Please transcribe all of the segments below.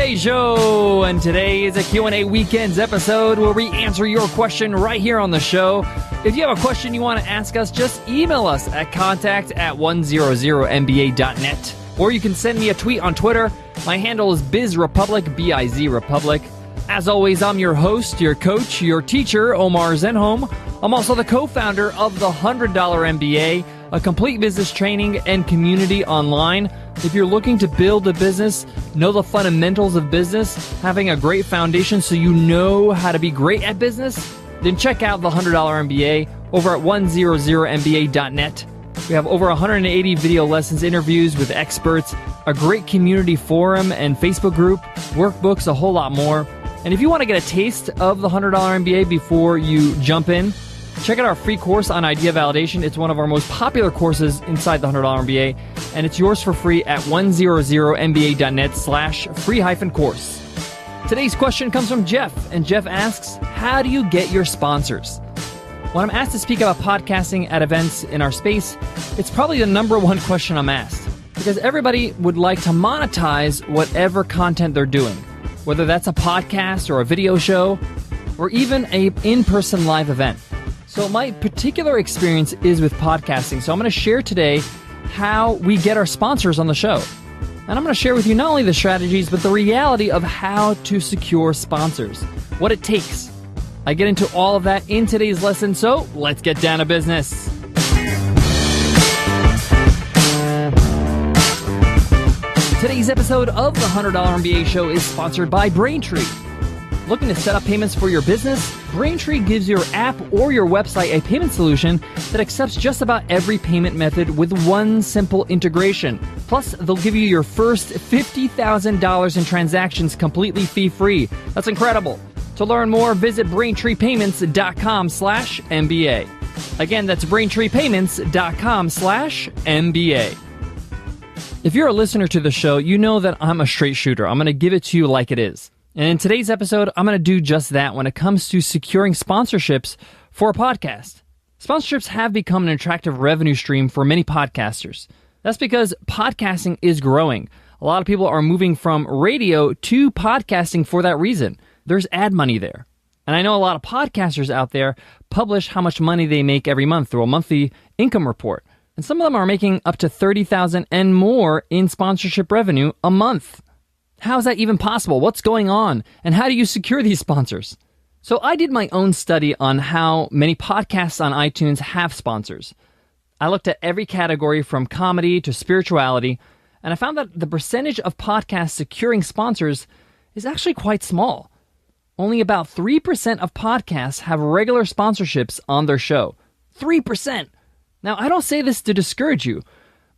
Q&A show, and today is a Q&A Weekends episode where we answer your question right here on the show. If you have a question you want to ask us, just email us at contact@100mba.net, or you can send me a tweet on Twitter. My handle is BizRepublic, B-I-Z Republic. As always, I'm your host, your coach, your teacher, Omar Zenhom. I'm also the co-founder of the $100 MBA, a complete business training and community online. If you're looking to build a business, know the fundamentals of business, having a great foundation so you know how to be great at business, then check out the $100 MBA over at 100mba.net. We have over 180 video lessons, interviews with experts, a great community forum and Facebook group, workbooks, a whole lot more. And if you want to get a taste of the $100 MBA before you jump in, check out our free course on idea validation. It's one of our most popular courses inside the $100 MBA, and it's yours for free at 100mba.net/free-course. Today's question comes from Jeff, and Jeff asks, how do you get your sponsors? When I'm asked to speak about podcasting at events in our space, it's probably the number one question I'm asked, because everybody would like to monetize whatever content they're doing, whether that's a podcast or a video show, or even an in-person live event. So my particular experience is with podcasting. So I'm going to share today how we get our sponsors on the show. And I'm going to share with you not only the strategies, but the reality of how to secure sponsors, what it takes. I get into all of that in today's lesson, so let's get down to business. Today's episode of the $100 MBA show is sponsored by Braintree. Looking to set up payments for your business? Braintree gives your app or your website a payment solution that accepts just about every payment method with one simple integration. Plus, they'll give you your first $50,000 in transactions completely fee-free. That's incredible. To learn more, visit BraintreePayments.com/MBA. Again, that's BraintreePayments.com/MBA. If you're a listener to the show, you know that I'm a straight shooter. I'm going to give it to you like it is. And in today's episode, I'm going to do just that when it comes to securing sponsorships for a podcast. Sponsorships have become an attractive revenue stream for many podcasters. That's because podcasting is growing. A lot of people are moving from radio to podcasting for that reason. There's ad money there. And I know a lot of podcasters out there publish how much money they make every month through a monthly income report. And some of them are making up to $30,000 and more in sponsorship revenue a month. How is that even possible? What's going on? And how do you secure these sponsors? So I did my own study on how many podcasts on iTunes have sponsors. I looked at every category from comedy to spirituality, and I found that the percentage of podcasts securing sponsors is actually quite small. Only about 3% of podcasts have regular sponsorships on their show. 3%! Now, I don't say this to discourage you,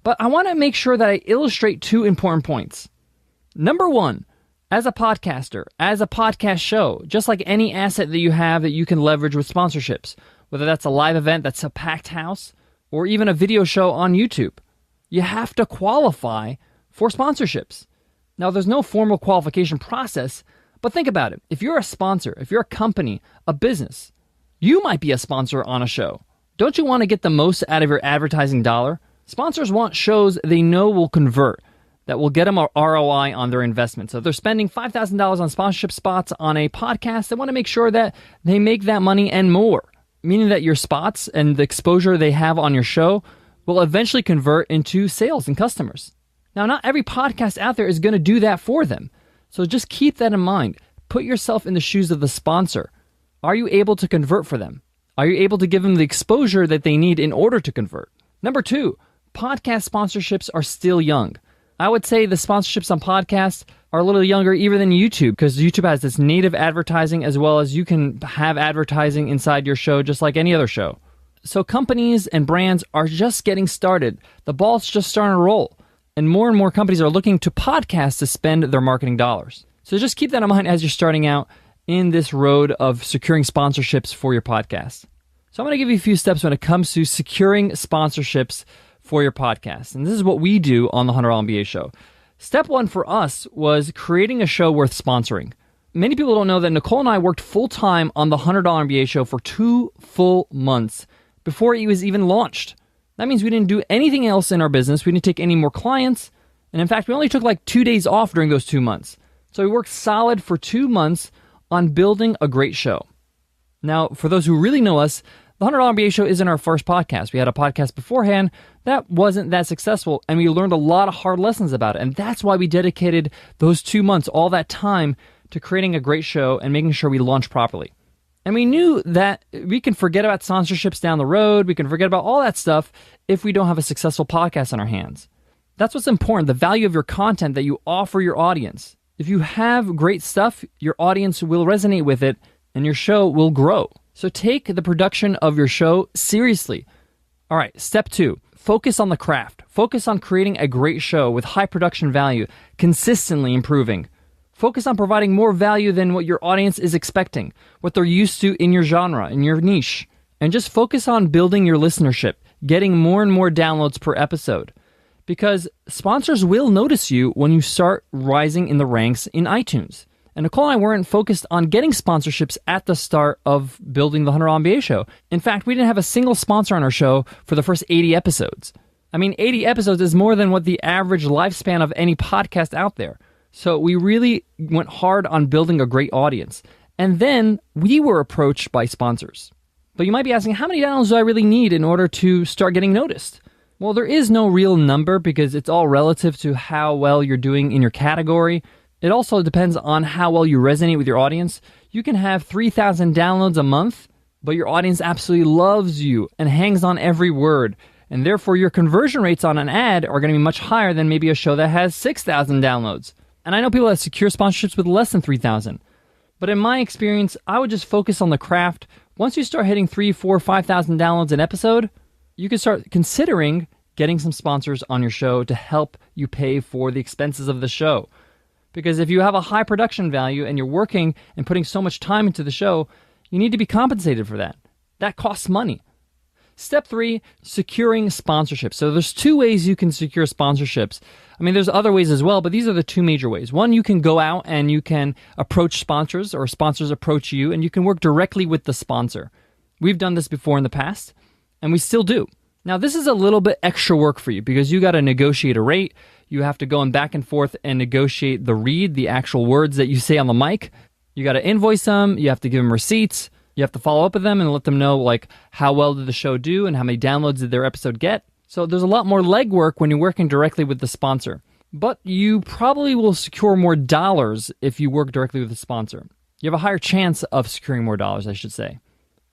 but I want to make sure that I illustrate two important points. Number one, as a podcaster, as a podcast show, just like any asset that you have that you can leverage with sponsorships, whether that's a live event that's a packed house, or even a video show on YouTube, you have to qualify for sponsorships. Now, there's no formal qualification process, but think about it. If you're a sponsor, if you're a company, a business, you might be a sponsor on a show. Don't you want to get the most out of your advertising dollar? Sponsors want shows they know will convert, that will get them a ROI on their investment. So if they're spending $5,000 on sponsorship spots on a podcast, they want to make sure that they make that money and more, meaning that your spots and the exposure they have on your show will eventually convert into sales and customers. Now, not every podcast out there is going to do that for them. So just keep that in mind. Put yourself in the shoes of the sponsor. Are you able to convert for them? Are you able to give them the exposure that they need in order to convert? Number two, podcast sponsorships are still young. I would say the sponsorships on podcasts are a little younger even than YouTube, because YouTube has this native advertising as well as you can have advertising inside your show just like any other show. So companies and brands are just getting started. The ball's just starting to roll. And more companies are looking to podcasts to spend their marketing dollars. So just keep that in mind as you're starting out in this road of securing sponsorships for your podcast. So I'm going to give you a few steps when it comes to securing sponsorships for your podcast. And this is what we do on the $100 MBA show. Step one for us was creating a show worth sponsoring. Many people don't know that Nicole and I worked full-time on the $100 MBA show for 2 full months before it was even launched. That means we didn't do anything else in our business. We didn't take any more clients. And in fact, we only took like 2 days off during those 2 months So we worked solid for 2 months on building a great show. Now, for those who really know us, the $100 MBA Show isn't our first podcast. We had a podcast beforehand that wasn't that successful, and we learned a lot of hard lessons about it. And that's why we dedicated those 2 months, all that time, to creating a great show and making sure we launch properly. And we knew that we can forget about sponsorships down the road. We can forget about all that stuff if we don't have a successful podcast on our hands. That's what's important, the value of your content that you offer your audience. If you have great stuff, your audience will resonate with it and your show will grow. So take the production of your show seriously. All right, step 2, focus on the craft. Focus on creating a great show with high production value, consistently improving. Focus on providing more value than what your audience is expecting, what they're used to in your genre, in your niche. And just focus on building your listenership, getting more and more downloads per episode. Because sponsors will notice you when you start rising in the ranks in iTunes. And Nicole and I weren't focused on getting sponsorships at the start of building the $100 MBA Show. In fact, we didn't have a single sponsor on our show for the first 80 episodes. I mean, 80 episodes is more than what the average lifespan of any podcast out there. So we really went hard on building a great audience. And then we were approached by sponsors. But you might be asking, how many downloads do I really need in order to start getting noticed? Well, there is no real number because it's all relative to how well you're doing in your category. It also depends on how well you resonate with your audience. You can have 3,000 downloads a month, but your audience absolutely loves you and hangs on every word. And therefore, your conversion rates on an ad are going to be much higher than maybe a show that has 6,000 downloads. And I know people that secure sponsorships with less than 3,000. But in my experience, I would just focus on the craft. Once you start hitting 3, 4, 5,000 downloads an episode, you can start considering getting some sponsors on your show to help you pay for the expenses of the show. Because if you have a high production value and you're working and putting so much time into the show, you need to be compensated for that. That costs money. Step 3, securing sponsorships. So there's 2 ways you can secure sponsorships. I mean, there's other ways as well, but these are the 2 major ways. One, you can go out and you can approach sponsors or sponsors approach you and you can work directly with the sponsor. We've done this before in the past and we still do. Now, this is a little bit extra work for you because you got to negotiate a rate. You have to go in back and forth and negotiate the read, the actual words that you say on the mic. You got to invoice them. You have to give them receipts. You have to follow up with them and let them know like how well did the show do and how many downloads did their episode get. So there's a lot more legwork when you're working directly with the sponsor. But you probably will secure more dollars if you work directly with the sponsor. You have a higher chance of securing more dollars, I should say.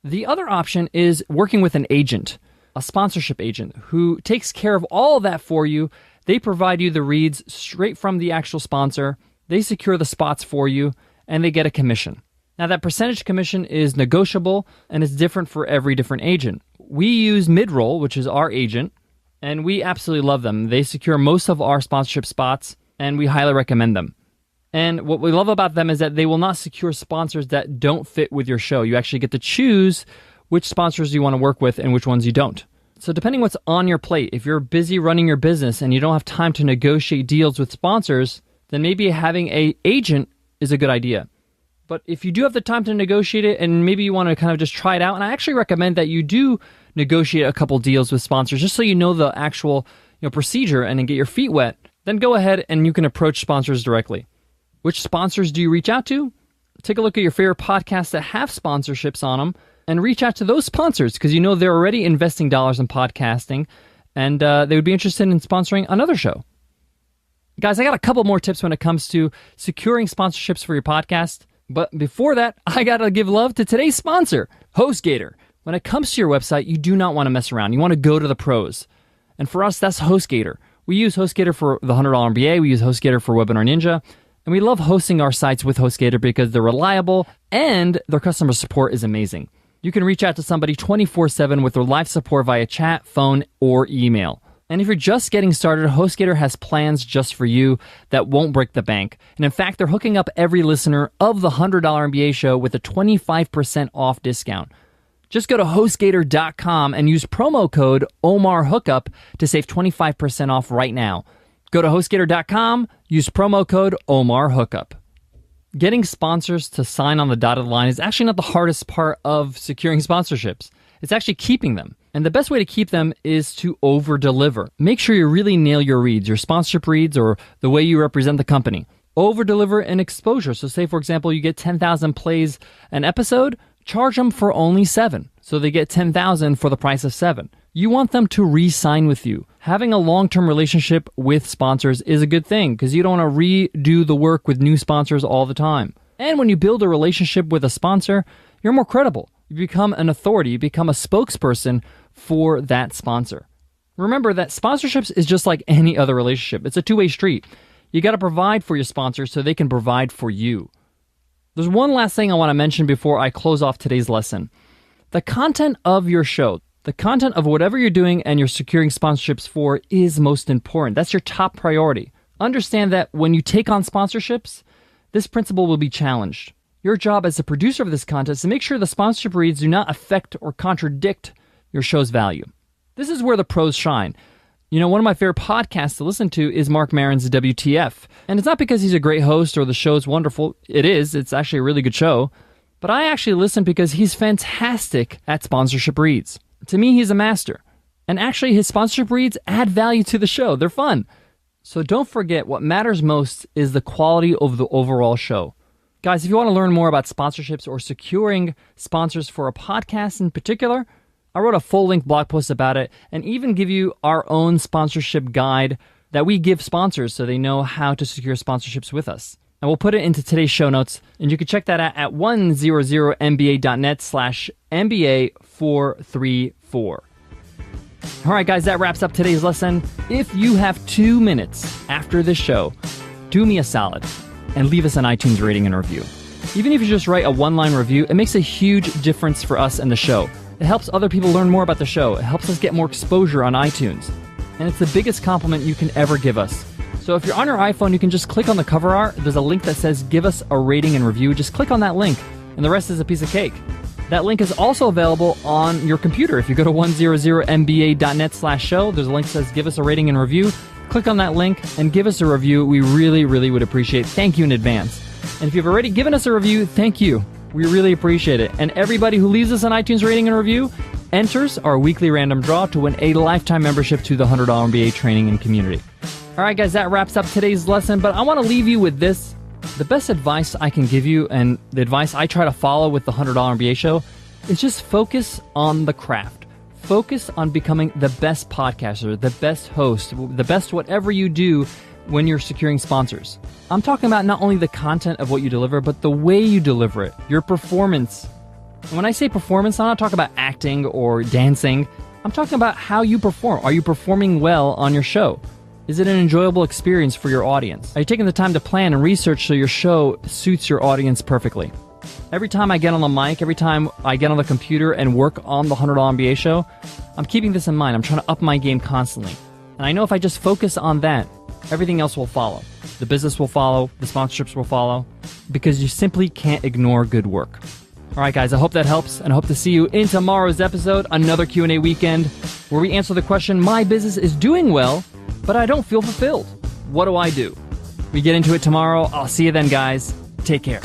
The other option is working with an agent, a sponsorship agent who takes care of all of that for you. They provide you the reads straight from the actual sponsor. They secure the spots for you and they get a commission. Now, that percentage commission is negotiable and it's different for every different agent. We use Midroll, which is our agent, and we absolutely love them. They secure most of our sponsorship spots, and we highly recommend them. And what we love about them is that they will not secure sponsors that don't fit with your show. You actually get to choose which sponsors you want to work with and which ones you don't. So depending what's on your plate, if you're busy running your business and you don't have time to negotiate deals with sponsors, then maybe having an agent is a good idea. But if you do have the time to negotiate it and maybe you want to kind of just try it out, and I actually recommend that you do negotiate a couple deals with sponsors just so you know the actual procedure and then get your feet wet, then go ahead and you can approach sponsors directly. Which sponsors do you reach out to? Take a look at your favorite podcasts that have sponsorships on them and reach out to those sponsors because you know they're already investing dollars in podcasting and they would be interested in sponsoring another show. Guys, I got a couple more tips when it comes to securing sponsorships for your podcast. But before that, I got to give love to today's sponsor, Hostgator. When it comes to your website, you do not want to mess around. You want to go to the pros. And for us, that's Hostgator. We use Hostgator for the $100 MBA. We use Hostgator for Webinar Ninja. And we love hosting our sites with Hostgator because they're reliable and their customer support is amazing. You can reach out to somebody 24/7 with their live support via chat, phone, or email. And if you're just getting started, Hostgator has plans just for you that won't break the bank. And in fact, they're hooking up every listener of the $100 MBA show with a 25% off discount. Just go to Hostgator.com and use promo code OmarHookup to save 25% off right now. Go to Hostgator.com, use promo code OmarHookup. Getting sponsors to sign on the dotted line is actually not the hardest part of securing sponsorships. It's actually keeping them. And the best way to keep them is to over-deliver. Make sure you really nail your reads, your sponsorship reads, or the way you represent the company. over-deliver in exposure. So say, for example, you get 10,000 plays an episode, charge them for only 7. So they get 10,000 for the price of 7. You want them to re-sign with you. Having a long-term relationship with sponsors is a good thing because you don't want to redo the work with new sponsors all the time. And when you build a relationship with a sponsor, you're more credible. You become an authority. You become a spokesperson for that sponsor. Remember that sponsorships is just like any other relationship. It's a two-way street. You got to provide for your sponsors so they can provide for you. There's one last thing I want to mention before I close off today's lesson. The content of your show, the content of whatever you're doing and you're securing sponsorships for is most important. That's your top priority. Understand that when you take on sponsorships, this principle will be challenged. Your job as a producer of this content is to make sure the sponsorship reads do not affect or contradict your show's value. This is where the pros shine. You know, one of my favorite podcasts to listen to is Mark Maron's WTF. And it's not because he's a great host or the show's wonderful. It is. It's actually a really good show. But I actually listen because he's fantastic at sponsorship reads. To me, he's a master. And actually, his sponsorship reads add value to the show. They're fun. So don't forget, what matters most is the quality of the overall show. Guys, if you want to learn more about sponsorships or securing sponsors for a podcast in particular, I wrote a full-length blog post about it and even give you our own sponsorship guide that we give sponsors so they know how to secure sponsorships with us. And we'll put it into today's show notes, and you can check that out at 100mba.net/MBA434. All right, guys, that wraps up today's lesson. If you have 2 minutes after this show, do me a solid and leave us an iTunes rating and review. Even if you just write a one-line review, it makes a huge difference for us and the show. It helps other people learn more about the show. It helps us get more exposure on iTunes. And it's the biggest compliment you can ever give us. So if you're on your iPhone, you can just click on the cover art. There's a link that says give us a rating and review. Just click on that link, and the rest is a piece of cake. That link is also available on your computer. If you go to 100mba.net/show, there's a link that says give us a rating and review. Click on that link and give us a review. We really, really would appreciate it. Thank you in advance. And if you've already given us a review, thank you. We really appreciate it. And everybody who leaves us an iTunes rating and review enters our weekly random draw to win a lifetime membership to the $100 MBA Training and Community. All right, guys, that wraps up today's lesson, but I want to leave you with this. The best advice I can give you, and the advice I try to follow with the $100 MBA show, is just focus on the craft. Focus on becoming the best podcaster, the best host, the best whatever you do when you're securing sponsors. I'm talking about not only the content of what you deliver, but the way you deliver it, your performance. And when I say performance, I'm not talking about acting or dancing. I'm talking about how you perform. Are you performing well on your show? Is it an enjoyable experience for your audience? Are you taking the time to plan and research so your show suits your audience perfectly? Every time I get on the mic, every time I get on the computer and work on the $100 MBA show, I'm keeping this in mind. I'm trying to up my game constantly. And I know if I just focus on that, everything else will follow. The business will follow, the sponsorships will follow, because you simply can't ignore good work. All right, guys, I hope that helps, and I hope to see you in tomorrow's episode, another Q&A weekend, where we answer the question, my business is doing well, but I don't feel fulfilled. What do I do? We get into it tomorrow. I'll see you then, guys. Take care.